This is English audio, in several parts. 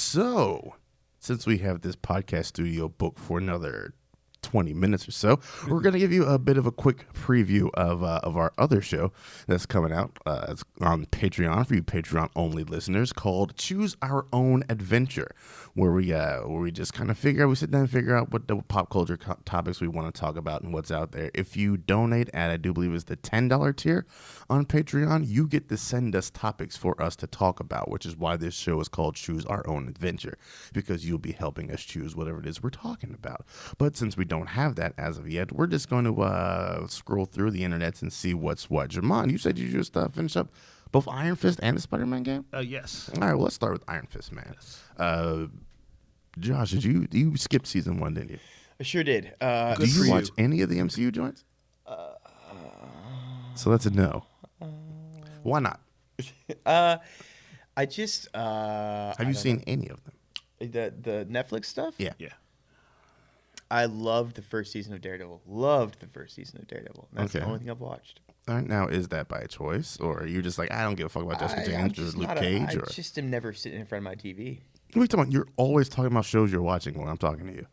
So, since we have this podcast studio booked for another 20 minutes or so, we're going to give you a bit of a quick preview of our other show that's coming out. It's on Patreon for you Patreon-only listeners, called Choose Our Own Adventure, where we just kind of we sit down and figure out what the pop culture topics we want to talk about and what's out there. If you donate at, I do believe it's the $10 tier on Patreon, you get to send us topics for us to talk about, which is why this show is called Choose Our Own Adventure, because you'll be helping us choose whatever it is we're talking about. But since we don't have that as of yet, we're just going to scroll through the internets and see what's what. Jamon, you said you just finished up both Iron Fist and the Spider-Man game? Yes. All right, well, let's start with Iron Fist, man. Yes. Josh, you skipped season 1, didn't you? I sure did. Did you watch any of the MCU joints? So that's a no. Why not? I just Have you seen any of them? the Netflix stuff? Yeah. I loved the first season of Daredevil. That's the only thing I've watched. All right, now, is that by choice, or are you just like, I don't give a fuck about Jessica James or Luke Cage? I just am never sitting in front of my TV. What are you talking about? You're always talking about shows you're watching when I'm talking to you.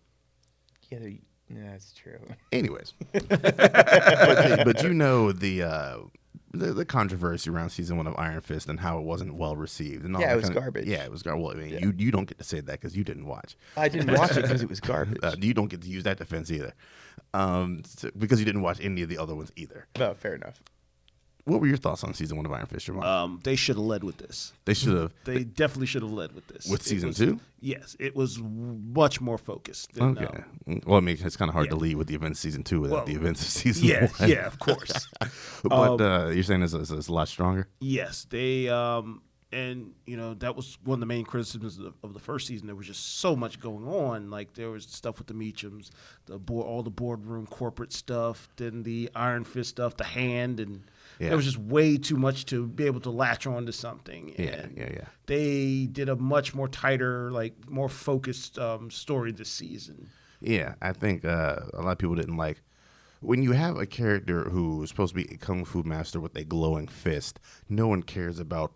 Yeah, that's true. Anyways, but you know the controversy around season 1 of Iron Fist and how it wasn't well received and all. Yeah, that it was garbage. Yeah, it was garbage. Well, I mean, you don't get to say that because you didn't watch. I didn't watch it because it was garbage. You don't get to use that defense either, because you didn't watch any of the other ones either. No, fair enough. What were your thoughts on season 1 of Iron Fist, Ramon? They should have led with this. They should have. They definitely should have led with this. With season 2? Yes, it was much more focused. Than, Okay. Well, I mean, it's kind of hard to lead with the events of season 2 without the events of season 1. Yeah, of course. But you're saying it's a lot stronger? Yes, they and that was one of the main criticisms of the first season. There was just so much going on. Like, there was stuff with the Meachums, all the boardroom corporate stuff, then the Iron Fist stuff, the hand, and there was just way too much to be able to latch on to something. And Yeah. they did a much more tighter, like more focused story this season. Yeah, I think a lot of people didn't like when you have a character who is supposed to be a kung fu master with a glowing fist. No one cares about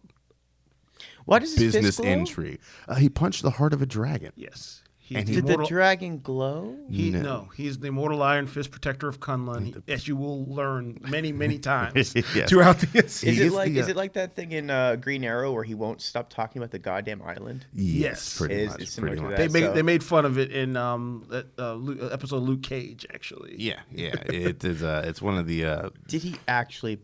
Why does his business fist glow? intrigue. He punched the heart of a dragon. Yes. Did the dragon glow? No, he's the immortal Iron Fist, protector of Kunlun, as you will learn many, many times Yes. throughout the Is it like that thing in Green Arrow where he won't stop talking about the goddamn island? Yes, pretty much. It's similar to that. They made fun of it in episode of Luke Cage, actually. Yeah. It is. It's one of the. Did he actually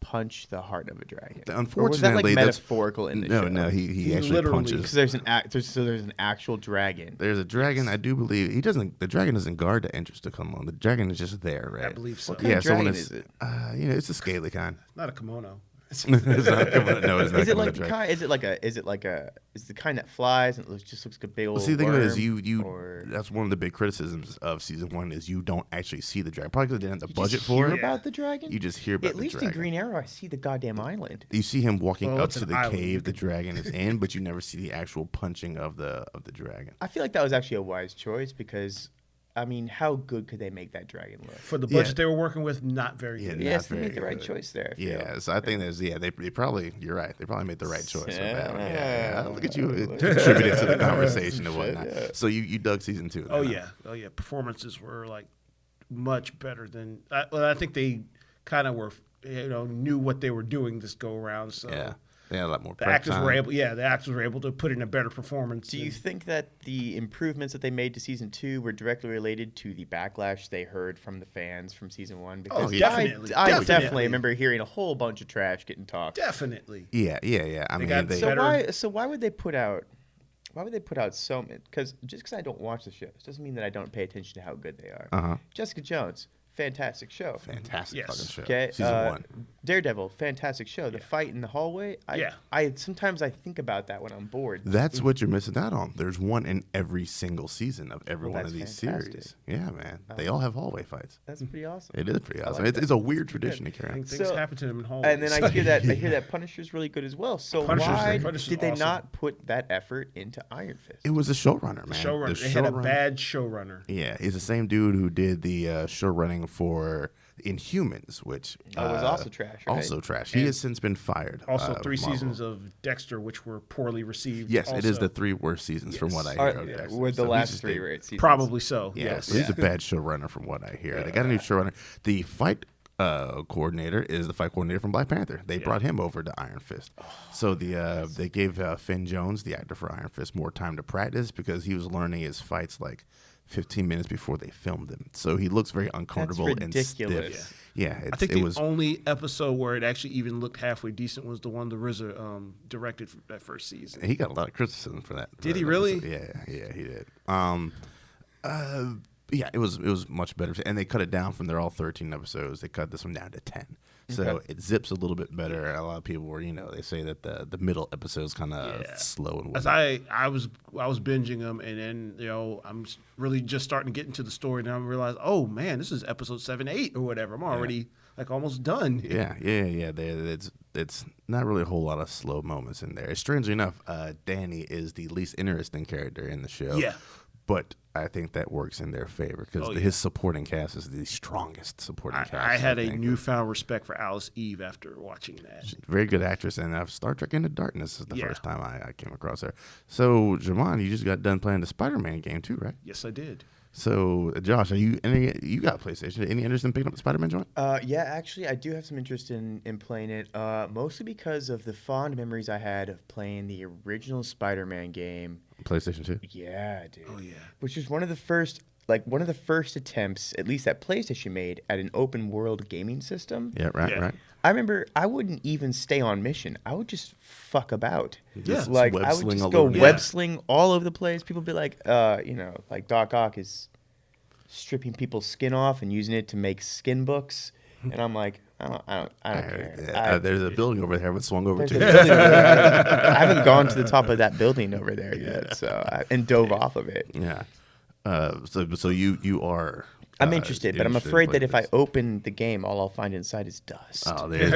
punch the heart of a dragon? Unfortunately, or was that like metaphorical in the show? No, he actually literally punches. Because there's an actual dragon. There's a dragon. I do believe the dragon doesn't guard the entrance to Kunlun. The dragon is just there, right? I believe so. What kind of dragon is it? It's a scaly kind. Not a kimono. It's not Kimono. No, it's not. Is it Kimono like the dragon. kind? Is the kind that flies and just looks like a big old? Well, see, the thing is, or... that's one of the big criticisms of season 1 is you don't actually see the dragon. Probably because they didn't have the budget just for hear it. about the dragon? You just hear about At the least dragon. in Green Arrow, I see the goddamn island. You see him walking up it's to an the island. cave the dragon is in, but you never see the actual punching of the dragon. I feel like that was actually a wise choice because, I mean, how good could they make that dragon look? For the budget they were working with, not very good. Yes, they very made the right good. choice there. I feel. Yeah, so I think they probably, you're right, they probably made the right choice with that one. Yeah. Look at you contributing to the conversation and whatnot. Yeah. So you dug season 2. Oh yeah. Performances were like much better than. I think they kind of were, knew what they were doing this go around. So Yeah, they had a lot more. the prep actors time. were able. Yeah, the actors were able to put in a better performance. Do you think that the improvements that they made to season 2 were directly related to the backlash they heard from the fans from season 1? Because definitely. I Definitely. definitely remember hearing a whole bunch of trash getting talked. Definitely. Yeah. I mean, got they, So why would they put out? Why would they put out so many? Because just because I don't watch the shows doesn't mean that I don't pay attention to how good they are. Jessica Jones, fantastic show. fantastic Yes. fucking show. Okay, Season 1. Daredevil, fantastic show. The fight in the hallway. I sometimes I think about that when I'm bored. That's what you're missing out on. There's one in every single season of every one of that's these fantastic. series. Yeah, man. They all have hallway fights. That's pretty awesome. It is pretty awesome. like It's a weird tradition to I carry on. think things So- happen to them in hallways. And then I hear that Punisher's really good as well. So why Punisher's did they awesome. not put that effort into Iron Fist? It was the showrunner, man. showrunner. The They had a showrunner- bad showrunner. Yeah, he's the same dude who did the show running for Inhumans, which was also trash, right? Also trash. He has since been fired. Also, 3 Marvel. seasons of Dexter, which were poorly received. Yes, it is also. the 3 worst seasons from what I hear. of Dexter. With the So he's last just 3 a- right seasons. Probably so. Yeah, Yes. so he's a bad showrunner from what I hear. They got a new showrunner. The fight coordinator is the fight coordinator from Black Panther. They brought him over to Iron Fist. So they gave Finn Jones, the actor for Iron Fist, more time to practice because he was learning his fights like 15 minutes before they filmed them. So he looks very uncomfortable and ridiculous. stiff. Yeah, I think it the was. only episode where it actually even looked halfway decent was the one the RZA directed for that first season. He got a lot of criticism for that. Did he that really? episode. Yeah, he did. Yeah, it was much better, and they cut it down from they're all 13 episodes. They cut this one down to 10, so it zips a little bit better. A lot of people were, they say that the middle episodes kind of slow and As whatnot. I was binging them, and then I'm really just starting to get into the story, and I realize, oh man, this is episode 7, 8, or whatever. I'm already like almost done. Yeah. It's not really a whole lot of slow moments in there. Strangely enough, Danny is the least interesting character in the show. Yeah. But I think that works in their favor because his supporting cast is the strongest supporting cast. I had a think. newfound respect for Alice Eve after watching that. Very good actress, and Star Trek Into Darkness is the first time I came across her. So, Jamon, you just got done playing the Spider-Man game too, right? Yes, I did. So, Josh, you got PlayStation? Any interest in picking up the Spider-Man joint? Yeah, actually, I do have some interest in playing it, mostly because of the fond memories I had of playing the original Spider-Man game. PlayStation 2? Yeah, dude. Oh yeah. Which was one of the first attempts, at least that PlayStation made, at an open world gaming system. Yeah, right, Yeah. right. I remember I wouldn't even stay on mission. I would just fuck about. Yeah. Like Web I would sling just all go over the web place. sling all over the place. People would be like, like Doc Ock is stripping people's skin off and using it to make skin books, and I'm like, I don't care. There's a building over there. I swung over There's to. a building over there. I haven't gone to the top of that building over there yet, and dove off of it. Yeah. So you are. I'm interested, but I'm interested in afraid that playing if I this. open the game, all I'll find inside is dust. Oh, there's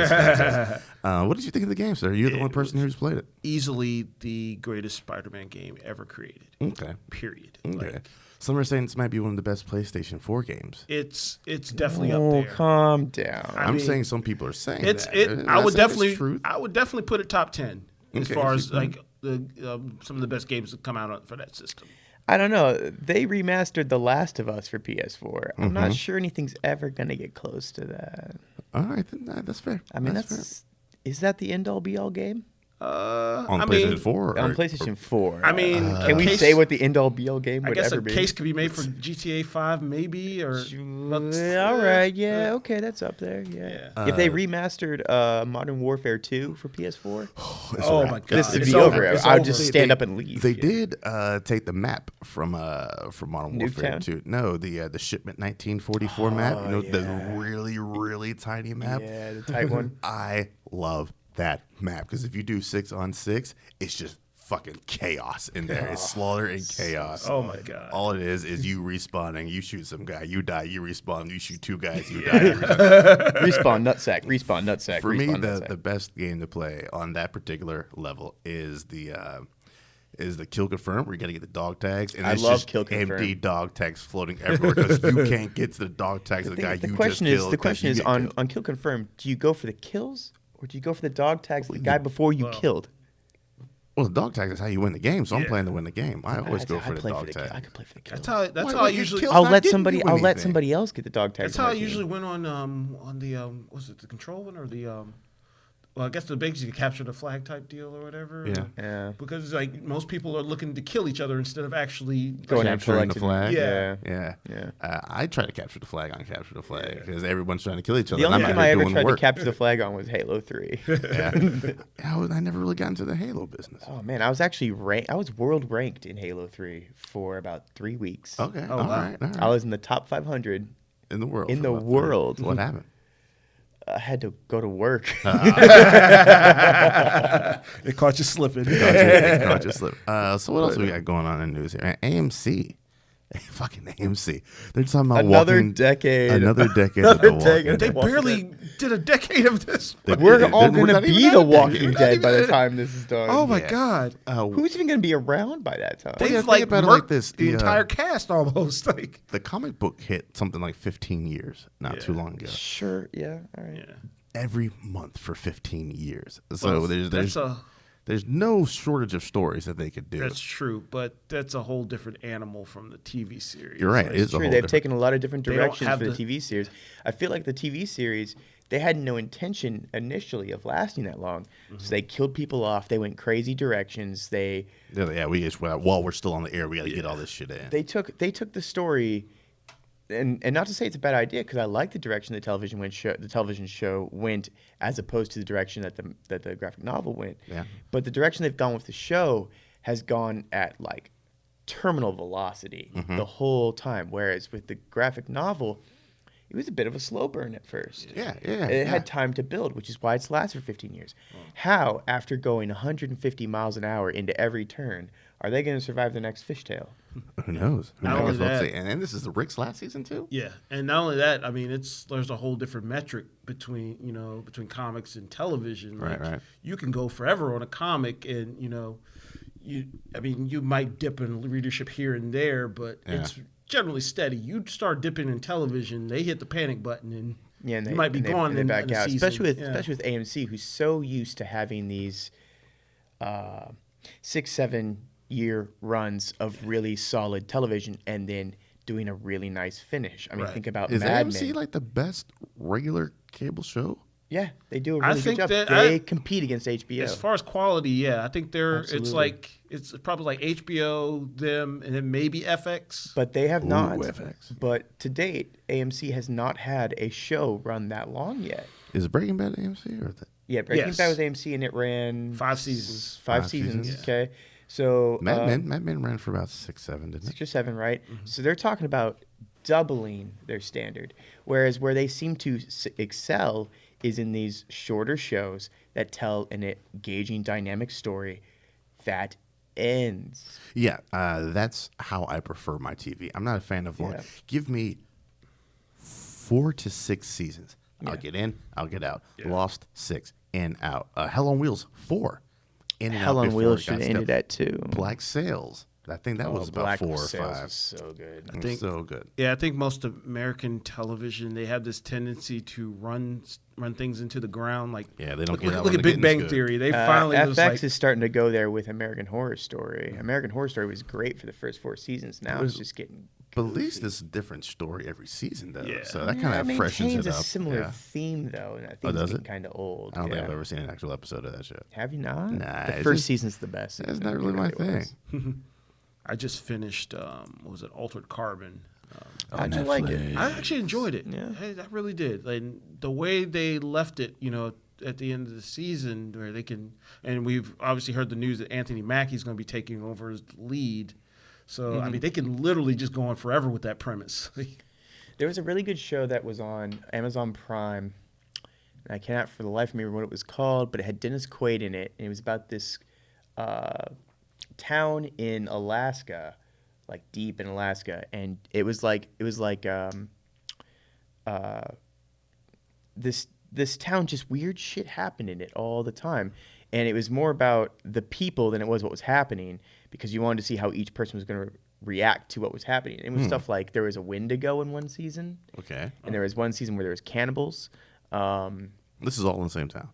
what did you think of the game, sir? You're the only person who's played it. Easily the greatest Spider-Man game ever created. Okay. Period. Okay. Like, Some are saying this might be one of the best PlayStation 4 games. it's definitely up Oh, there. calm down. I'm mean, saying some people are saying It's that. it. I Not would saying it's definitely truth. I would definitely put it top 10 as Okay, far so as you- like the some of the best games that come out for that system. I don't know. They remastered The Last of Us for PS4. I'm not sure anything's ever gonna get close to that. All right, then, that's fair. I mean, fair. is that the end all be all game? on I PlayStation mean, 4. On or- PlayStation 4. I mean, can we case- say what the end all be all game I would guess ever a be? case could be made for GTA 5, maybe, or All right, yeah, okay, that's up there. Yeah. If they remastered Modern Warfare 2 for PS4, It's Oh a wrap. my god, this would it's be over. over. It's I would over. just stand up and leave. They did take the map from Modern Warfare Nuketown? 2. No, the Shipment 1944 map. You know, the really, really tiny map. Yeah, the tight one. I love that map because if you do 6-on-6, it's just fucking chaos in there. It's slaughter and chaos. Oh my god. All it is you respawning. You shoot some guy, you die. You respawn. You shoot 2 guys, you die. You respawn. Respawn nutsack. Respawn nutsack. For me, respawn the nutsack. best game to play on that particular level is the kill confirm where you got to get the dog tags. And I it's love just kill confirm. empty dog tags floating everywhere because you can't get to the dog tags of the guy The you question just is, killed. the 'cause question you is get on killed. on kill confirm. Do you go for the kills or do you go for the dog tags of the guy before you killed? Well, the dog tags is how you win the game, so I'm Yeah. playing to win the game. I always go for the play dog kill. I tag. could play for the kills. That's Why- how why I get usually. killed? I'll not let getting somebody. you I'll let anything. somebody else get the dog tags. That's how I in my game. usually win on the was it the control one or the well, I guess the basically capture the flag type deal or whatever. Yeah. Yeah. Because like most people are looking to kill each other instead of actually Going and Capturing the collecting- flag. Yeah. Yeah. Yeah. I try to capture the flag on capture the flag because everyone's trying to kill each other. The and only I'm game out I here ever doing the tried to work. capture the flag on was Halo 3. Yeah. I never really got into the Halo business. Oh man, I was actually I was world ranked in Halo 3 for about 3 weeks. Okay. Oh, all wow. right. All right. I was in the top 500. in the world. in for the about 3 world. What happened? I had to go to work. it caught you slipping. Caught you slip. So what else we got going on in news here? AMC Fucking AMC. They're talking about Another walking decade. Another decade Another of The decade. Walking They Dead. Walking barely did a decade of this. We're all We're going to not even be at The a decade. Walking We're not Dead by even the at- time this is done. Oh my Yeah. God. Who's even going to be around by that time? yeah, They've think like about it like murked this, the the, entire cast almost. Like, The comic book hit something like 15 years not too long ago. Sure, yeah, all right. yeah. Every month for 15 years. So Well, there's no shortage of stories that they could do. that's true, but that's a whole different animal from the TV series. You're right. Like, It is a True, whole they've different- taken a lot of different They don't directions have for the the- TV series. I feel like the TV series, they had no intention initially of lasting that long. So they killed people off. They went crazy directions. They we just while we're still on the air, we got to get all this shit in. they took the story, and not to say it's a bad idea, because I like the direction the television show went, as opposed to the direction that the graphic novel went. Yeah. But the direction they've gone with the show has gone at like terminal velocity the whole time, whereas with the graphic novel, it was a bit of a slow burn at first. Yeah. It had time to build, which is why it's lasted for 15 years. How, after going 150 miles an hour into every turn, are they going to survive the next fishtail? Who knows? Who Not knows? only That's what I'm that- saying. And then this is the Rick's last season too. Yeah, and not only that, I mean, there's a whole different metric between comics and television. Right, Like, right. You can go forever on a comic, and you might dip in readership here and there, but Yeah. it's generally steady. You start dipping in television, they hit the panic button, and Yeah, and you might be gone and they in back a out. season. Especially with AMC, who's so used to having these 6-7 year runs of really solid television and then doing a really nice finish. I mean, Right. think about Is Mad AMC Men. like the best regular cable show? Yeah, they do a I really good think job. that They compete against HBO. As far as quality, yeah, I think Absolutely. it's probably like HBO, them, and then maybe FX. But they have not. FX. But to date, AMC has not had a show run that long yet. Is Breaking Bad AMC or the Yeah, Breaking Yes. Bad was AMC and it ran 5 seasons. Five Five seasons. seasons. Okay, so Mad Men ran for about 6-7, didn't it? 6 or 7, right? So they're talking about doubling their standard, whereas where they seem to excel is in these shorter shows that tell an engaging, dynamic story that ends. Yeah, that's how I prefer my TV. I'm not a fan of long. Yeah. Give me 4 to 6 seasons. I'll Yeah. get in, I'll get out. Lost 6, in, out. Hell on Wheels 4, in and Hell out on before Wheels it got should have ended at 2. Black Sails. I think that was about Black 4 or Sails 5. is so good. It was think- so good. Yeah, I think most American television, they have this tendency to run things into the ground. Like, Yeah, they don't look, get out look when at the Big getting's Bang good. Theory. They finally was FX like, is starting to go there with American Horror Story. American Horror Story was great for the first 4 seasons. Now it's just getting. But at least it's a different story every season, though. Yeah. So that kind of freshens maintains it a up. similar Yeah. theme though, and I think Oh, it's does getting it? kind of old. I don't think yeah. I've ever seen an actual episode of that show. Have you not? Nah, the it's first just- season's the best. That's season. not It really my was. thing. I just finished, what was it, Altered Carbon. How'd you like it? I actually enjoyed it. Yeah. I really did. Like, the way they left it, at the end of the season, where they can, and we've obviously heard the news that Anthony Mackie's going to be taking over as the lead. So, I mean, they can literally just go on forever with that premise. There was a really good show that was on Amazon Prime. And I cannot for the life of me remember what it was called, but it had Dennis Quaid in it, and it was about this town in Alaska, like deep in Alaska, and it was like this town, just weird shit happened in it all the time, and it was more about the people than it was what was happening, because you wanted to see how each person was going to react to what was happening. It was stuff like there was a Wendigo in one season, Okay. and there was one season where there was cannibals. This is all in the same town.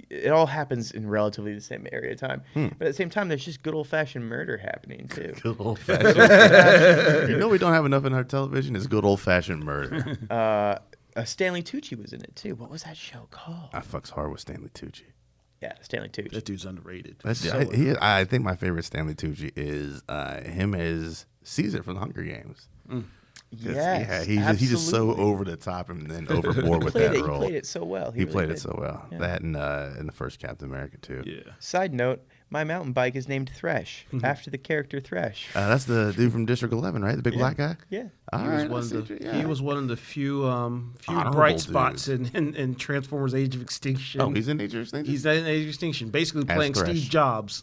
It all happens in relatively the same area of time, but at the same time, there's just good old fashioned murder happening too. Good old fashioned. We don't have enough in our television. It's good old fashioned murder. Stanley Tucci was in it too. What was that show called? I fucks hard with Stanley Tucci. Yeah, Stanley Tucci. That dude's underrated. I think my favorite Stanley Tucci is him as Caesar from the Hunger Games. 'Cause, Yes, yeah, he's just so absolutely. over the top and then overboard with Played that it, role. He played it so well. He really played it did. so well. Yeah. That and in the first Captain America too. Yeah. Side note: my mountain bike is named Thresh after the character Thresh. That's the dude from District 11, right? The big black guy. Yeah. All He right, was I one see of the what you- he yeah. was one of the few Honorable bright spots dudes. in Transformers: Age of Extinction. Oh, he's in Age of Extinction? He's in Age of Extinction, basically As playing Thresh. Steve Jobs.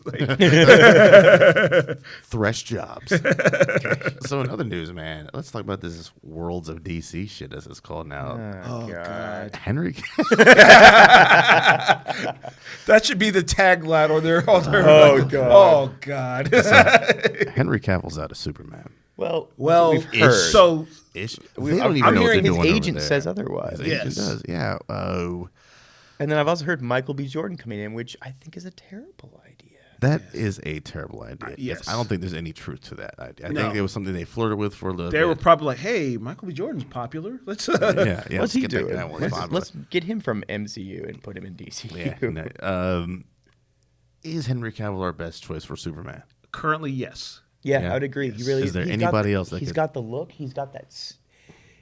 Thresh Jobs. So in other news, man, let's talk about this Worlds of DC shit, as it's called now. Oh God, Henry that should be the tagline on their. Oh, God. Oh God. Henry Cavill's out of Superman. Well, Well, we've heard. so Ish. I'm They don't even know what hearing they're his doing agent over there. says otherwise. His agent Yes. does, yeah. Oh, And then I've also heard Michael B. Jordan coming in, which I think is a terrible idea. that is a terrible idea. yes. I don't think there's any truth to that idea. I No. think it was something they flirted with for a little they bit. were probably like, "Hey, Michael B. Jordan's popular. Let's." yeah, yeah. What's he get that doing? guy one Let's, spot. let's get him from MCU and put him in DCU. Yeah. No, is Henry Cavill our best choice for Superman? Currently, yes. Yeah, Yeah. I would agree. He really Is there he's anybody got, else that he's could- got the look. He's got that.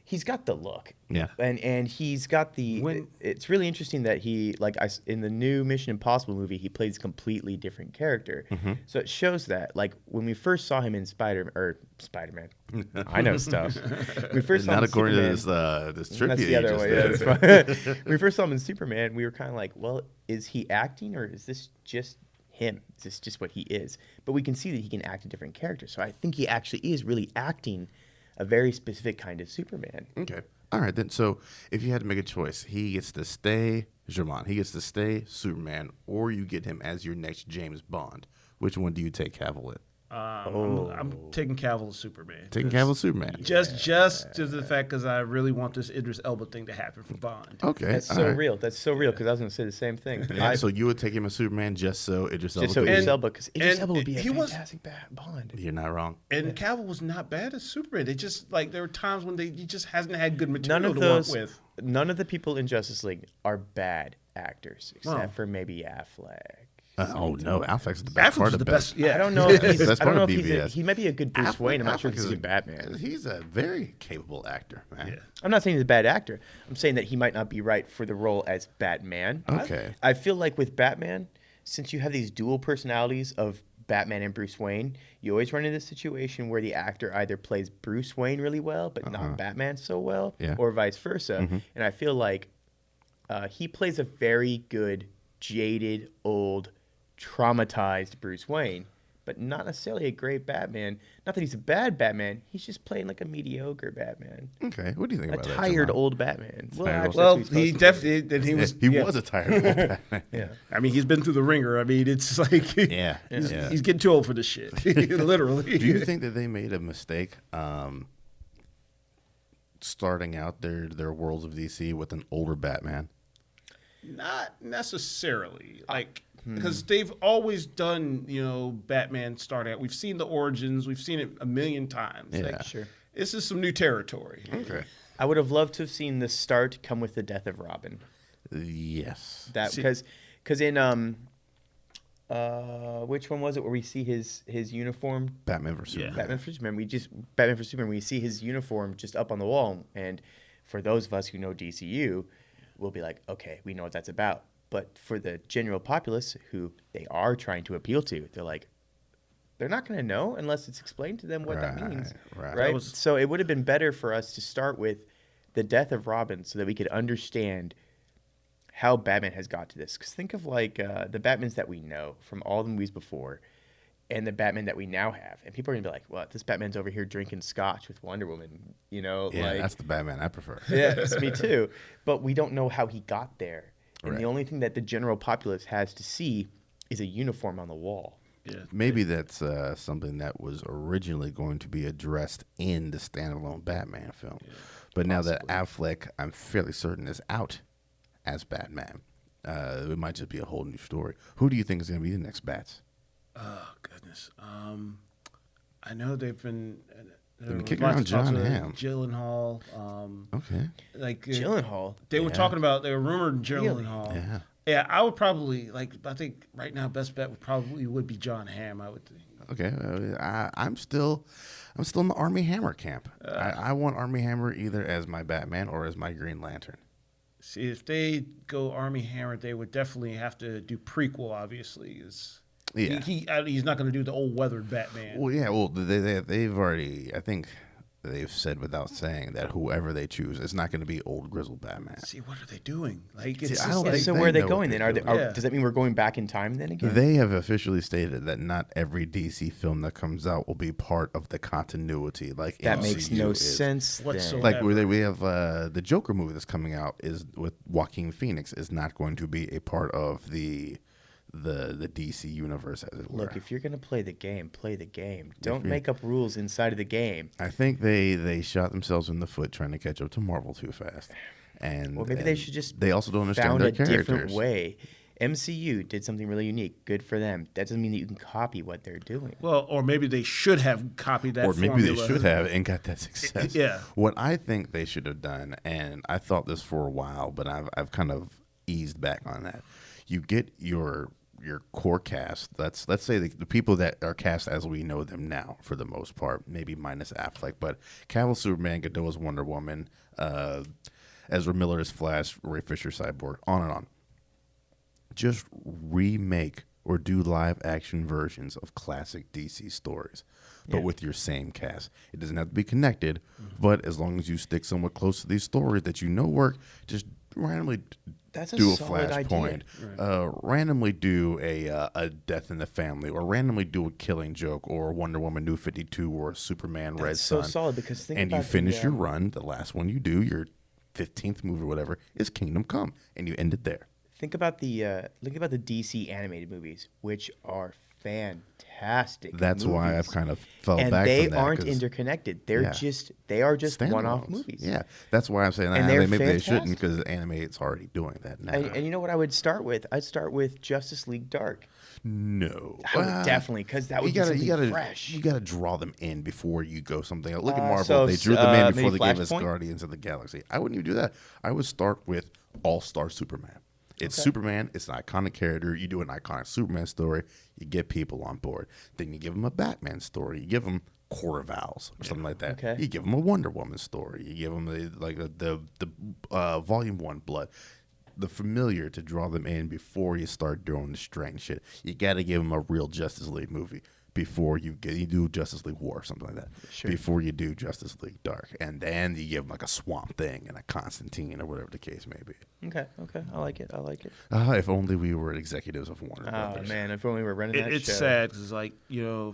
He's got the look. Yeah. And he's got the. When- It's really interesting that he in the new Mission Impossible movie he plays a completely different character. Mm-hmm. So it shows that like when we first saw him in Spider-Man, I know stuff. We first saw him Not in according Superman, to this trivia. That's the you other just way. did. Yeah, that's fine. When we first saw him in Superman, we were kind of like, well, is he acting or is this just him? Is this just what he is? But we can see that he can act a different character. So I think he actually is really acting a very specific kind of Superman. Okay. All right, then. So if you had to make a choice, he gets to stay Germán. He gets to stay Superman, or you get him as your next James Bond. Which one do you take Cavill in? I'm taking Cavill as Superman. Taking Cavill Superman. Just to the fact because I really want this Idris Elba thing to happen for Bond. Okay. That's all so right. real. That's so real because I was going to say the same thing. Yeah, so you would take him as Superman just so Idris Elba just so could Idris be- Elba, because Idris and Elba would be a he was- fantastic Bond. You're not wrong. And Cavill was not bad as Superman. They just like there were times when he just hasn't had good None material of to those, work with. none of the people in Justice League are bad actors, except Wow. for maybe Affleck. Oh no, Affleck's the best Affleck's part the of best. Yeah, I don't know if he's. That's I don't know part if of he's. BVS. He might be a good Bruce Wayne. I'm not sure if he's a good Batman. He's a very capable actor, man. Yeah. I'm not saying he's a bad actor. I'm saying that he might not be right for the role as Batman. Okay. I feel like with Batman, since you have these dual personalities of Batman and Bruce Wayne, you always run into this situation where the actor either plays Bruce Wayne really well, but not Batman so well, Yeah. or vice versa. And I feel like he plays a very good, jaded, old, traumatized Bruce Wayne, but not necessarily a great Batman. Not that he's a bad Batman. He's just playing like a mediocre Batman. Okay. What do you think A about that? tired Germán? old Batman. Well, Tired old- actually, Well, that's he what definitely and he was He yeah. was a tired old Batman. Yeah. I mean, he's been through the ringer. I mean, it's like Yeah. he's, yeah. he's getting too old for this shit. Literally. Do you think that they made a mistake starting out their Worlds of DC with an older Batman? Not necessarily. Like because they've always done, Batman start out. We've seen the origins. We've seen it a million times. Yeah. Like, Sure. this is some new territory. Okay. I would have loved to have seen the start come with the death of Robin. Yes. That See- because in which one was it where we see his uniform? Batman vs Yeah. Superman. Batman for Superman. We see his uniform just up on the wall, and for those of us who know DCU, we'll be like, okay, we know what that's about. But for the general populace who they are trying to appeal to, they're like, they're not going to know unless it's explained to them what that means. Right. Right. That was- So it would have been better for us to start with the death of Robin so that we could understand how Batman has got to this. Because think of like the Batmans that we know from all the movies before and the Batman that we now have. And people are going to be like, what? This Batman's over here drinking scotch with Wonder Woman, Yeah, like, that's the Batman I prefer. yeah, it's me too. But we don't know how he got there. And Right. the only thing that the general populace has to see is a uniform on the wall. Yeah. Maybe that's something that was originally going to be addressed in the standalone Batman film. But now that Affleck, I'm fairly certain, is out as Batman, it might just be a whole new story. Who do you think is going to be the next Bats? Oh goodness. I know they've been. been kicking around John Hamm. Gyllenhaal. Okay. Gyllenhaal. They were Yeah. talking about. They were rumored Really? Gyllenhaal. Yeah. Yeah, I would probably like. I think right now, best bet would be John Hamm. I would think. Okay. I'm still in the Army Hammer camp. I want Army Hammer either as my Batman or as my Green Lantern. See, if they go Army Hammer, they would definitely have to do prequel. Obviously, is Yeah. he's not going to do the old weathered Batman. Well, yeah. Well, they've already. I think they've said without saying that whoever they choose is not going to be old grizzled Batman. See, what are they doing? Like, See, it's I just don't like, think So they where are they know what going then? they're Are they, doing. Yeah. does that mean we're going back in time then again? They have officially stated that not every DC film that comes out will be part of the continuity. Like that makes MCU no is. sense. Whatsoever. Then. Like we have the Joker movie that's coming out is with Joaquin Phoenix is not going to be a part of the DC universe, as it were. Look, if you're gonna play the game, play the game. Don't you- make up rules inside of the game. I think they shot themselves in the foot trying to catch up to Marvel too fast. And Or maybe they and should just they also don't understand found their a characters. different way. MCU did something really unique. Good for them. That doesn't mean that you can copy what they're doing. well, or maybe they should have copied that. Or maybe they formula. should have and got that success. Yeah. What I think they should have done, and I thought this for a while, but I've kind of eased back on that. You get your core cast. Let's say the people that are cast as we know them now, for the most part, maybe minus Affleck, but Cavill Superman, Godot as Wonder Woman, Ezra Miller as Flash, Ray Fisher Cyborg, on and on. Just remake or do live action versions of classic DC stories, but Yeah. with your same cast. It doesn't have to be connected, but as long as you stick somewhat close to these stories that you know work, just randomly That's a do a solid Flashpoint, randomly do a Death in the Family, or randomly do a Killing Joke, or Wonder Woman New 52, or Superman Red That's so Son. solid because think and you about the, finish your run. The last one you do, your 15th movie or whatever, is Kingdom Come, and you end it there. Think about the DC animated movies, which are fantastic. That's why I've movies. kind of fell and back they from that. aren't 'cause interconnected. They Yeah. are just one-off standalones. movies. Yeah, that's why I'm saying And that. they're Maybe they shouldn't, fantastic. because Animate's already doing that now. And you know what I would start with? I'd start with Justice League Dark. No, I would definitely, because that would be something fresh. You gotta draw them in before you go something else. Look at Uh, Marvel; so, they drew them in before maybe they gave us Flashpoint? Guardians of the Galaxy. I wouldn't even do that. I would start with All-Star Superman. It's Superman. It's an iconic character. You do an iconic Superman story. You get people on board. Then you give them a Batman story. You give them Quarter Vowels or something like that. Okay. You give them a Wonder Woman story. You give them the Volume 1 Blood. The familiar to draw them in before you start doing the strange shit. You got to give them a real Justice League movie before you do Justice League War or something like that. Sure. Before you do Justice League Dark, and then you give them like a Swamp Thing and a Constantine or whatever the case may be. Okay, I like it. If only we were executives of Warner Oh Brothers. man, if only we were running that It's show. sad because, like,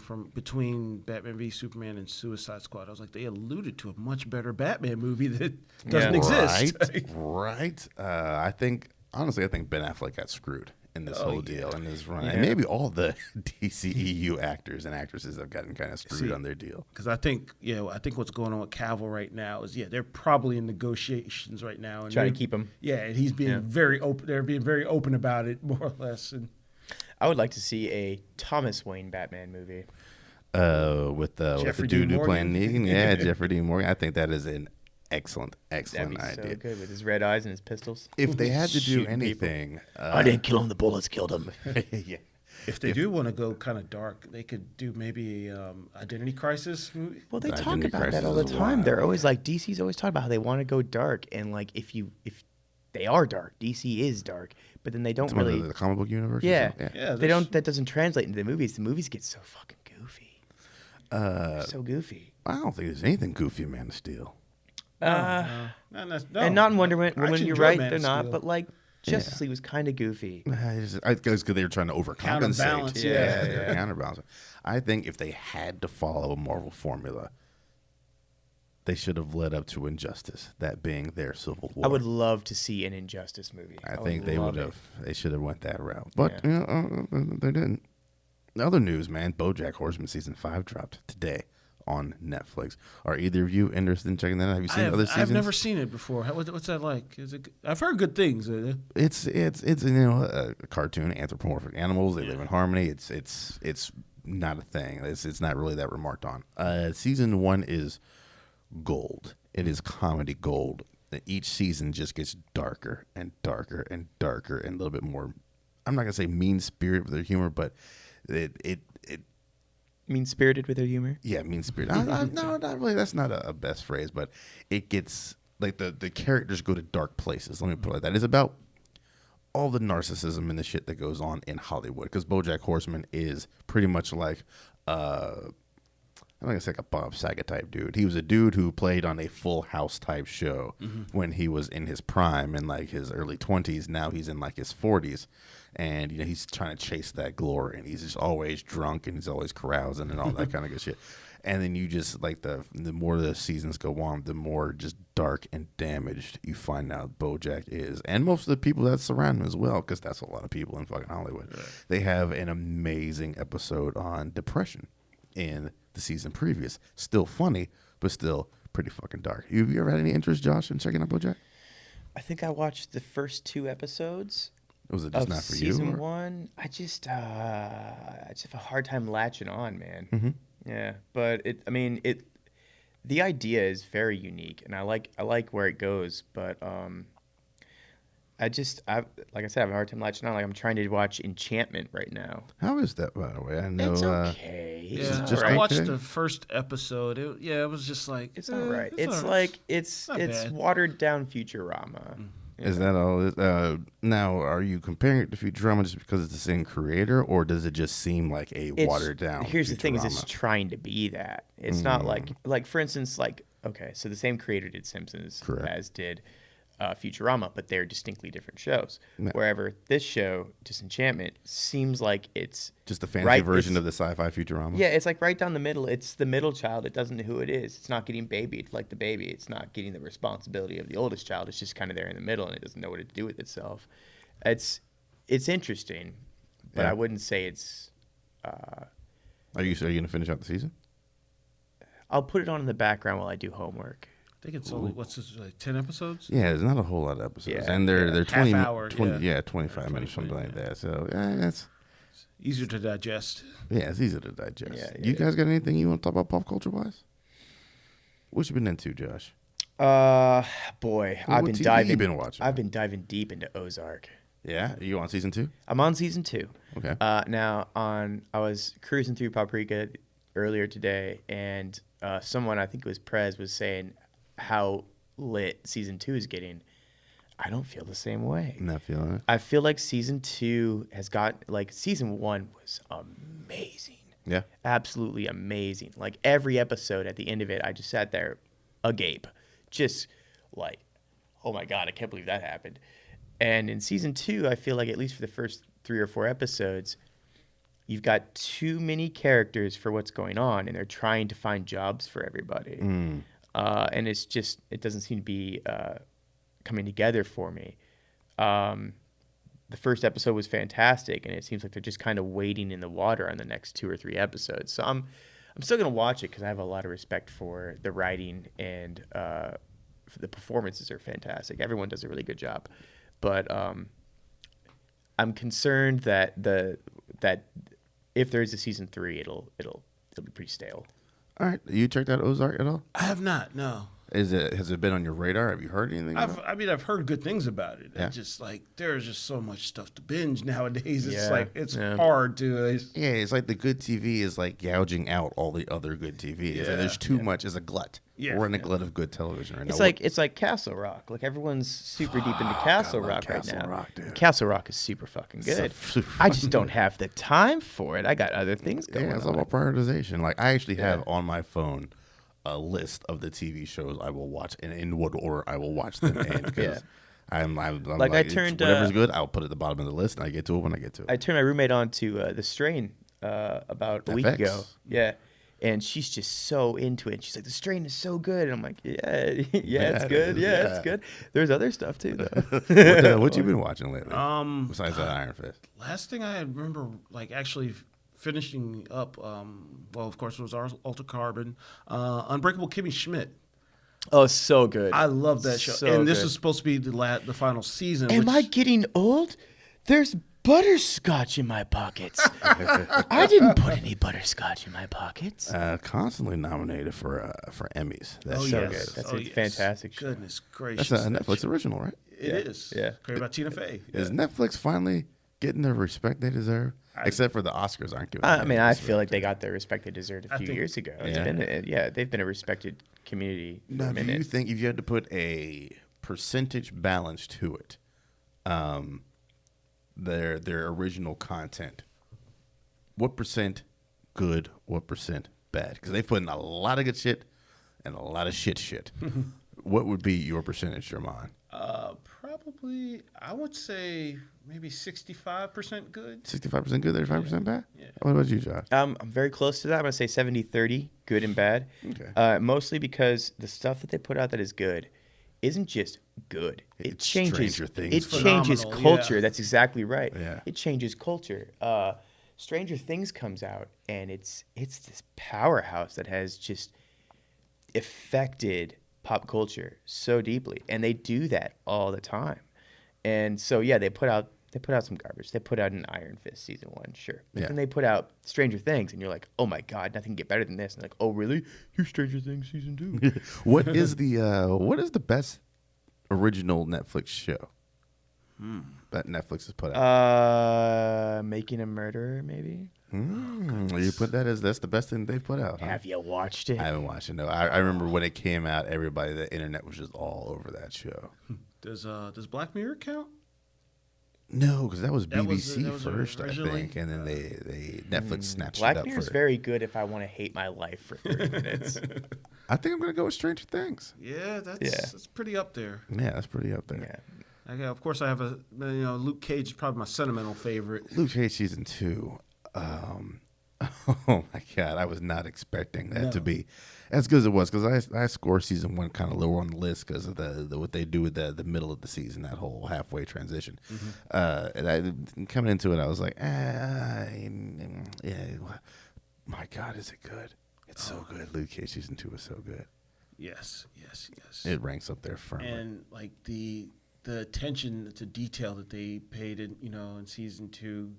from between Batman v Superman and Suicide Squad, I was like, they alluded to a much better Batman movie that doesn't exist. Right. I think Ben Affleck got screwed in this whole deal in his run, and Yeah. maybe all the DCEU actors and actresses have gotten kind of screwed on their deal. Because I think what's going on with Cavill right now is they're probably in negotiations right now and Try to they're- keep him. Yeah, and he's being very open. They're being very open about it, more or less. And I would like to see a Thomas Wayne Batman movie. With the Jeffrey D. dude who playing Morgan. Negan, yeah, Jeffrey D. Morgan. I think that is an excellent That'd be idea. so good with his red eyes and his pistols. If they had to do Shooting people. anything, I didn't kill him. The bullets killed him. yeah. if they do want to go kind of dark, they could do maybe Identity Crisis movie. Well, they The talk Identity about Crisis that all the is time. wild. They're always like DC's always talking about how they want to go dark, and like if they are dark, DC is dark, but then they don't Some of really. the comic book universe. or Yeah, something? Yeah, they there's- don't. That doesn't translate into the movies. The movies get so fucking goofy. So goofy. I don't think there's anything goofy in Man of Steel. And not in Wonder Woman. I actually You're enjoy right, Man they're of not. Steel. But like Justice League was kind of goofy. I guess because they were trying to overcompensate. Counterbalance, Yeah, yeah. they're counterbalancing. I think if they had to follow a Marvel formula, they should have led up to Injustice, that being their Civil War. I would love to see an Injustice movie. I think they love would it. have. They should have went that route, but Yeah. they didn't. The other news, man, BoJack Horseman season 5 dropped today on Netflix. Are either of you interested in checking that out? Have you seen other seasons? I've never seen it before. What's that like? Is it? I've heard good things. It's a cartoon, anthropomorphic animals. They live in harmony. It's not a thing. It's not really that remarked on. Season 1 is gold. It is comedy gold. Each season just gets darker and darker and darker and a little bit more. I'm not gonna say mean spirited with their humor, but it Mean spirited with their humor. yeah, mean spirited. No, not really. That's not a best phrase, but it gets like the characters go to dark places. Let me put it like that. It's about all the narcissism and the shit that goes on in Hollywood, because BoJack Horseman is pretty much like I think it's like a Bob Saget type dude. He was a dude who played on a Full House type show when he was in his prime in like his early 20s. Now he's in like his 40s, and he's trying to chase that glory, and he's just always drunk and he's always carousing and all that kind of good shit. And then you just like the more the seasons go on, the more just dark and damaged you find out BoJack is, and most of the people that surround him as well, because that's a lot of people in fucking Hollywood. Right. They have an amazing episode on depression in the season previous. Still funny, but still pretty fucking dark. Have you ever had any interest, Josh, in checking out BoJack? I think I watched the first 2 episodes. Was it just not for you? Season 1, I just have a hard time latching on, man. Mm-hmm. Yeah, but the idea is very unique, and I like where it goes, but like I said, I have a hard time latching on. Like, I'm trying to watch Enchantment right now. How is that, by the way? I know. It's okay. Yeah, just I watched okay? the first episode. It was just like It's all right. It's It's all like right. it's Not bad. watered down Futurama. Is that all? Now, are you comparing it to Futurama just because it's the same creator, or does it just seem like a watered down? Here's the thing: is Futurama? it's trying to be that. It's not like for instance, okay, so the same creator did Simpsons, Correct. as did Futurama, but they're distinctly different shows. Yeah. Wherever this show, Disenchantment, seems like it's just a fantasy right, version it's- of the sci-fi Futurama. yeah, it's like right down the middle. It's the middle child. It doesn't know who it is. It's not getting babied like the baby. It's not getting the responsibility of the oldest child. It's just kind of there in the middle, and it doesn't know what to do with itself. It's interesting, but Yeah. I wouldn't say it's. Are you gonna finish out the season? I'll put it on in the background while I do homework. I think it's only 10 episodes. Yeah, there's not a whole lot of episodes, Yeah, and they're yeah. 20, Half hour, 20 yeah. 25 minutes, 20, something like yeah. that. So that's Easier to digest. it's easy to digest. Yeah, You yeah. guys got anything you want to talk about pop culture wise? What you been into, Josh? Boy, What I've been TV diving. you been watching? I've been diving deep into Ozark. Yeah, are you on season 2? I'm on season 2. Okay. Now I was cruising through Paprika earlier today, and someone, I think it was Prez, was saying how lit season 2 is getting. I don't feel the same way. Not feeling it. I feel like season 2 has got, like, season 1 was amazing. Yeah. Absolutely amazing. Like, every episode at the end of it, I just sat there agape. Just like, oh my God, I can't believe that happened. And in season 2, I feel like at least for the first 3 or 4 episodes, you've got too many characters for what's going on, and they're trying to find jobs for everybody. And it's just, it doesn't seem to be coming together for me. The first episode was fantastic, and it seems like they're just kind of wading in the water on the next 2 or 3 episodes. So I'm still going to watch it because I have a lot of respect for the writing, and for the performances are fantastic. Everyone does a really good job. But I'm concerned that that if there is a season 3, it'll be pretty stale. All right. You checked out Ozark at all? I have not. No. Has it been on your radar? Have you heard anything? about it? I've heard good things about it. Yeah. It's just like there's just so much stuff to binge nowadays. It's Yeah, like it's yeah. hard to. Yeah, it's like the good TV is like gouging out all the other good TV. It's like there's too much. It's a glut. Yeah, We're in a yeah. glut of good television right now. It's like Castle Rock. Like, everyone's super deep into Castle love Rock Castle right now. Rock, dude. Castle Rock is super fucking good. super I just don't have the time for it. I got other things going Yeah, it's on. all about prioritization. Like, I actually have on my phone a list of the TV shows I will watch and in what order I will watch them in. Because Yeah. I'm Like, I it's turned, whatever's good, I'll put it at the bottom of the list, and I get to it when I get to it. I turned my roommate on to The Strain about a week FX. ago. Yeah. And she's just so into it. She's like, The Strain is so good. And I'm like, yeah, it's it good. is, Yeah, yeah. it's good. There's other stuff too, though. What you been watching lately? Besides that Iron Fist. Last thing I remember, like actually finishing up. Well, of course, it was Alter Carbon, Unbreakable Kimmy Schmidt. Oh, so good. I love that show, So and this good. is supposed to be the final season. Am which, I getting old? There's butterscotch in my pockets. I didn't put any butterscotch in my pockets. Constantly nominated for Emmys. That's Oh, so yes. good. That's Oh, a yes. fantastic show. Goodness gracious, That's a Netflix original, right? It is. Yeah. Great about Tina Fey. Is Netflix finally getting the respect they deserve? Except for the Oscars aren't giving. I them mean, any I respect. feel like they got the respect they deserved a few think- years ago. Yeah. They've been a respected community for Now, a do minute. you think if you had to put a percentage balance to it, their original content, what percent good, what percent bad? Because they've put in a lot of good shit and a lot of shit. What would be your percentage, Jermon? Probably, I would say maybe 65% good. 65% good, 35% bad? Yeah. What about you, Josh? I'm very close to that. I'm going to say 70-30, good and bad. Okay. Mostly because the stuff that they put out that is good isn't just good. It It's changes. Stranger Things It phenomenal. changes Phenomenal, culture. yeah. That's exactly right. Yeah. It changes culture. Stranger Things comes out, and it's this powerhouse that has just affected pop culture so deeply, and they do that all the time. And so yeah, they put out some garbage. They put out an Iron Fist season 1, sure. But Yeah. then they put out Stranger Things, and you're like, oh my god, nothing can get better than this. And like, oh really? Here's Stranger Things season 2. What is the best original Netflix show that Netflix has put out? Making a Murderer, maybe. You put that as that's the best thing they've put out. Huh? Have you watched it? I haven't watched it. No, I remember when it came out, everybody, the internet was just all over that show. Does Black Mirror count? No, because that was That was- BBC that was first, I originally? think, and then they Netflix snatched Black it up Mirror's for. very good if I want to hate my life for 30 minutes. I think I'm gonna go with Stranger Things. Yeah, that's Yeah. that's pretty up there. Yeah, that's pretty up there. Yeah. Of course, I have Luke Cage is probably my sentimental favorite. Luke Cage season 2. Oh my god, I was not expecting that to be as good as it was because I score season 1 kind of lower on the list because of the what they do with the middle of the season, that whole halfway transition. And I coming into it, I was like, yeah, my god, is it good? It's so good. Luke Cage season 2 is so good. Yes. It ranks up there firmly. And like the attention to detail that they paid in season 2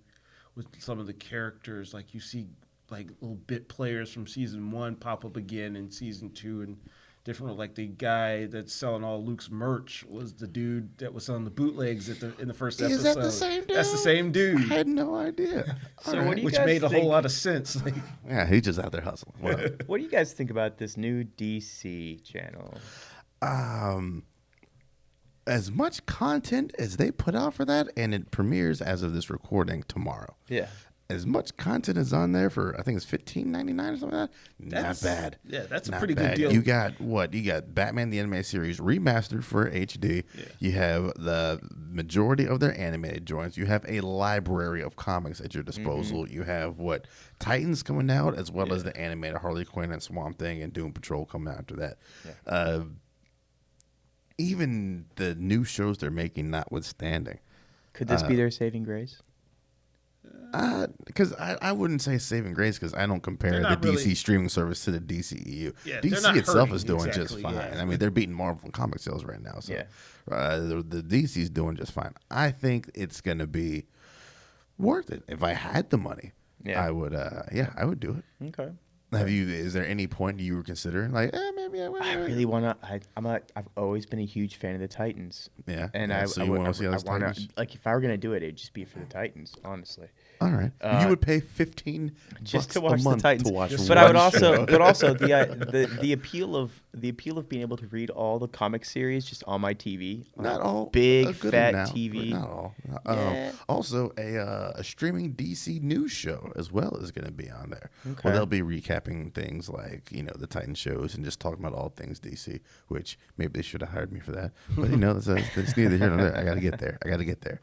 with some of the characters, like you see like little bit players from season 1 pop up again in season 2 and different, like the guy that's selling all Luke's merch was the dude that was selling the bootlegs in the first episode. Is that the same dude? That's the same I dude. had no idea. So All what do you Which guys made a think- whole lot of sense. Like, Yeah, he's just out there hustling. What up? What do you guys think about this new DC channel? As much content as they put out for that, and it premieres as of this recording tomorrow. Yeah. As much content is on there for, I think it's $15.99 or something like that. That's- Not bad. yeah, that's a Not pretty good bad. deal. You got what? You got Batman the Animated Series remastered for HD. Yeah. You have the majority of their animated joints. You have a library of comics at your disposal. You have what? Titans coming out, as well as the animated Harley Quinn and Swamp Thing and Doom Patrol coming out after that. Even the new shows they're making notwithstanding. Could this be their saving grace? Because I wouldn't say saving grace because I don't compare They're the not DC really- streaming service to the DCEU. Yeah, they're not DC itself hurting, is doing just exactly, fine. yeah. I mean, they're beating Marvel comic sales right now. So Yeah. the DC's doing just fine. I think it's going to be worth it. If I had the money, Yeah. I would. I would do it. Okay. Have you? Is there any point you were considering like, maybe I would? I really want to. I've always been a huge fan of the Titans. Yeah. And Yeah, I so you wanna see how I this want Titans- to, like, if I were gonna do it, it'd just be for the Titans, honestly. All right. You would pay $15 Just to bucks watch a the month Titans. to watch But I would one also, show. but also the appeal of being able to read all the comic series just on my TV, on Not a all big a good fat amount, but TV. Not all. Yeah. Also, a streaming DC news show as well is going to be on there. Okay. Well, they'll be recapping things like the Titan shows and just talking about all things DC. Which maybe they should have hired me for that, but that's neither here nor there. I got to get there.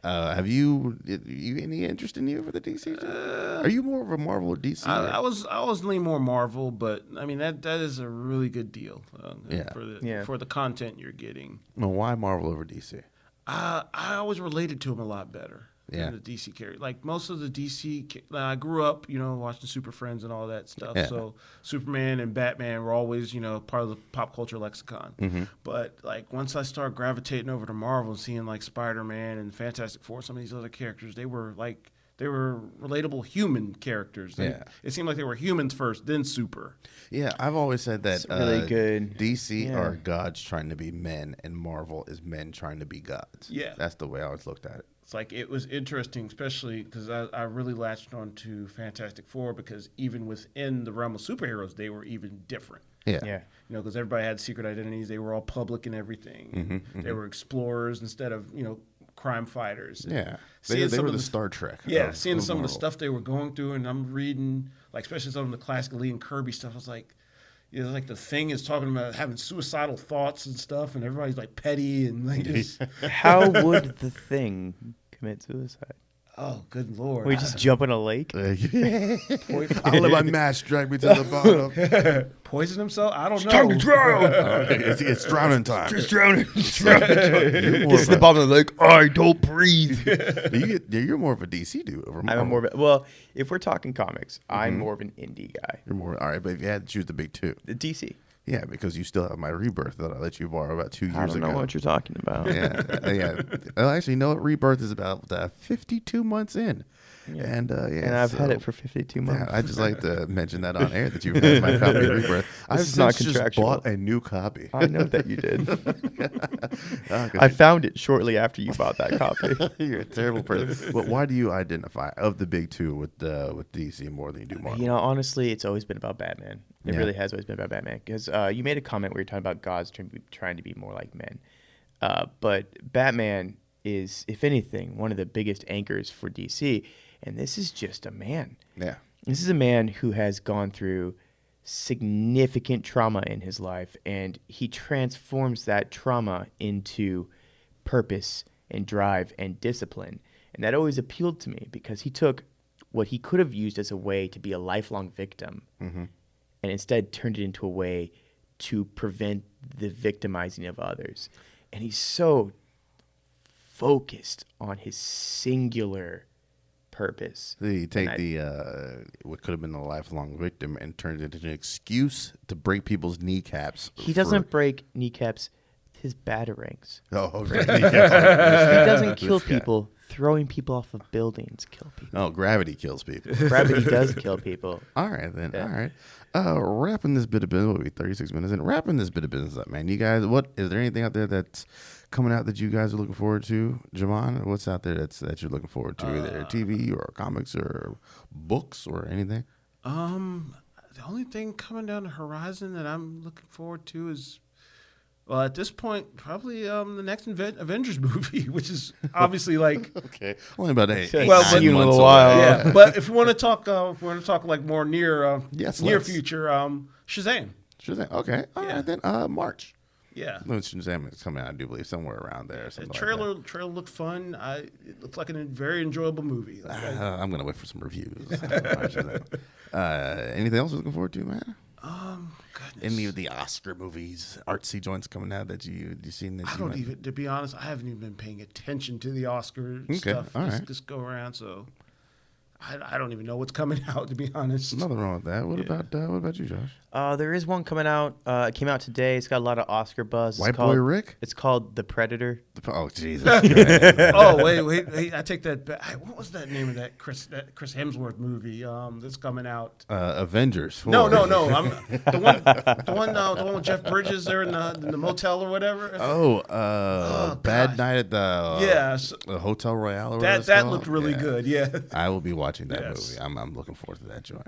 Have you any interest in you for the DC show? Are you more of a Marvel or DC? I was leaning more Marvel, but I mean that is a really good deal. Yeah. For the content you're getting. Well, why Marvel over DC? I always related to them a lot better. Yeah. Than the DC character. Like most of the DC, I grew up, watching Super Friends and all that stuff. Yeah. So Superman and Batman were always, part of the pop culture lexicon. Mm-hmm. But like once I started gravitating over to Marvel and seeing like Spider-Man and Fantastic Four, some of these other characters, they were relatable human characters. Yeah. It seemed like they were humans first, then super. Yeah, I've always said that It's really good. DC Yeah. are gods trying to be men, and Marvel is men trying to be gods. Yeah. That's the way I always looked at it. It's like it was interesting, especially because I really latched on to Fantastic Four because even within the realm of superheroes, they were even different. Yeah. Yeah. Because everybody had secret identities. They were all public and everything. They were explorers instead of, crime fighters. And Yeah, seeing they some were of the the- Star Trek. Yeah, seeing of some of the Marvel. stuff they were going through, and I'm reading, like, especially some of the classic Lee and Kirby stuff. I was like, you know, like the Thing is talking about having suicidal thoughts and stuff, and everybody's like petty and like, just, How would the Thing commit suicide? oh, good lord. We just jump in a lake? I let my mask drag me to the bottom. Poison himself? I don't know. Time to drown! It's drowning time. drowning. You're more Gets of to the a- bottom of the lake. I don't breathe. you're more of a DC dude over I'm Marvel. more of a, well, if we're talking comics, I'm more of an indie guy. You're more all right, but if you had to choose the big two, The DC. yeah, because you still have my Rebirth that I let you borrow about 2 years I don't ago. know what you're talking about. yeah. Well, actually, no. Rebirth is about 52 months in, and And I've had it for 52 months. Yeah, I just like to mention that on air that you've had my copy of Rebirth. I've is not since just contractual. bought a new copy. I know that you did. Ah, 'cause I found it shortly after you bought that copy. you're a terrible person. But why do you identify of the big two with DC more than you do Marvel? You know, honestly, it's always been about Batman. It Yeah. really has always been about Batman. Because you made a comment where you're talking about gods trying to be more like men. But Batman is, if anything, one of the biggest anchors for DC. And this is just a man. Yeah. This is a man who has gone through significant trauma in his life, and he transforms that trauma into purpose and drive and discipline. And that always appealed to me because he took what he could have used as a way to be a lifelong victim and instead turned it into a way to prevent the victimizing of others. And he's so focused on his singular purpose. So you take I- the what could have been a lifelong victim and turn it into an excuse to break people's kneecaps. He doesn't break kneecaps, his batarangs. Oh, okay. He doesn't kill people. Throwing people off of buildings kill people. No, gravity kills people. Gravity does kill people. All right, then. Yeah. All right. Wrapping this bit of business, what are we, 36 minutes in? Wrapping this bit of business up, man. You guys, is there anything out there that's coming out that you guys are looking forward to, Javon? What's out there that you're looking forward to, either TV or comics or books or anything? The only thing coming down the horizon that I'm looking forward to is, well, at this point, probably the next Avengers movie, which is obviously like, Okay, only about eight. Well, nine see you in a months little away. while. yeah. But if we want to talk, like more near, Yes, near let's. future, Shazam. Shazam. Okay, all Yeah. right then. March. Yeah. When Shazam is coming out, I do believe somewhere around there. Or The something trailer looked fun. It looked like a very enjoyable movie. Like, Like that. I'm gonna wait for some reviews. Anything else you're looking forward to, man? goodness. Any of the Oscar movies, artsy joints coming out that you seen that I you don't might- even, to be honest, I haven't even been paying attention to the Oscar Okay, stuff all this, right. this go around. So I don't even know what's coming out, to be honest. Nothing wrong with that. What about you, Josh? There is one coming out. It came out today. It's got a lot of Oscar buzz. It's White called, Boy Rick? It's called The Predator. Oh Jesus! Oh wait! I take that back. What was that name of that Chris Hemsworth movie? That's coming out. Avengers. 4. No. I'm the one with Jeff Bridges there in the motel or whatever. Bad God. Night at the Yeah, so- Hotel Royale. Or whatever it's that called? looked really Yeah. good. Yeah. I will be watching that Yes. movie. I'm looking forward to that joint.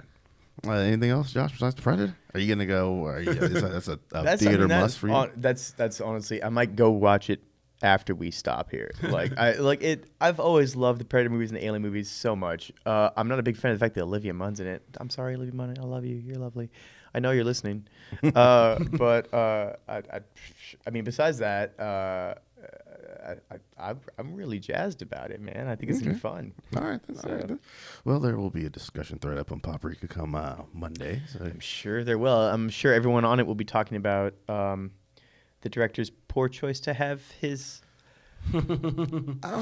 Anything else, Josh? Besides the Predator? Are you gonna go? That's a theater must for you. That's honestly, I might go watch it after we stop here. I've always loved the Predator movies and the Alien movies so much. I'm not a big fan of the fact that Olivia Munn's in it. I'm sorry, Olivia Munn. I love you. You're lovely. I know you're listening. But I mean, besides that, I'm really jazzed about it, man. I think it's gonna be fun. All right, then. All right, then. Well, there will be a discussion thread up on Paprika come Monday. So. I'm sure there will. I'm sure everyone on it will be talking about the director's poor choice to have his. We call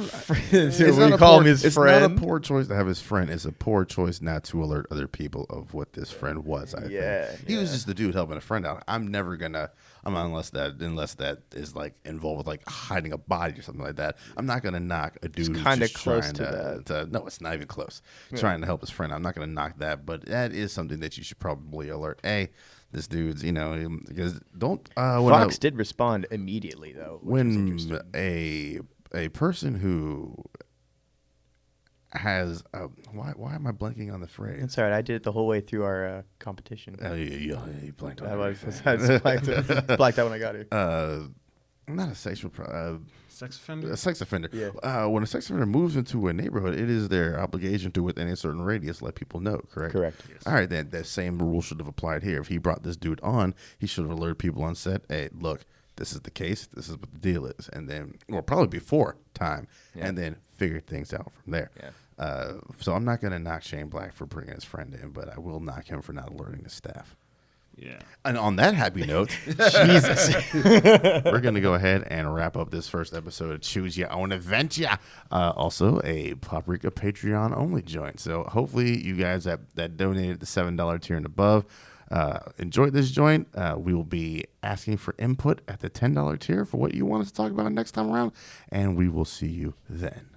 him his It's friend. not a poor choice to have his friend. It's a poor choice not to alert other people of what this friend was. I think he was just the dude helping a friend out. I'm never gonna. Unless that is like involved with like hiding a body or something like that. I'm not gonna knock a dude who's kinda just close trying to no, it's not even close. Trying to help his friend. I'm not gonna knock that, but that is something that you should probably alert. Hey, this dude's because don't Fox did respond immediately though. Which was when interesting. a person who has why am I blanking on the phrase? It's all right. I did it the whole way through our competition. You blanked on I everything. just blacked out when I got here. not a sexual Sex offender. a sex offender. Yeah. When a sex offender moves into a neighborhood, it is their obligation to, within a certain radius, let people know. Correct. Correct. All right, then that same rule should have applied here. If he brought this dude on, he should have alerted people on set. Hey, look, this is the case. This is what the deal is, and then, or probably before time, and then figure things out from there. Yeah. So I'm not going to knock Shane Black for bringing his friend in, but I will knock him for not alerting the staff. Yeah. And on that happy note, Jesus. we're going to go ahead and wrap up this first episode of Choose Your Own Adventure. Also, a Paprika Patreon only joint. So hopefully you guys that donated the $7 tier and above enjoyed this joint. We will be asking for input at the $10 tier for what you want us to talk about next time around. And we will see you then.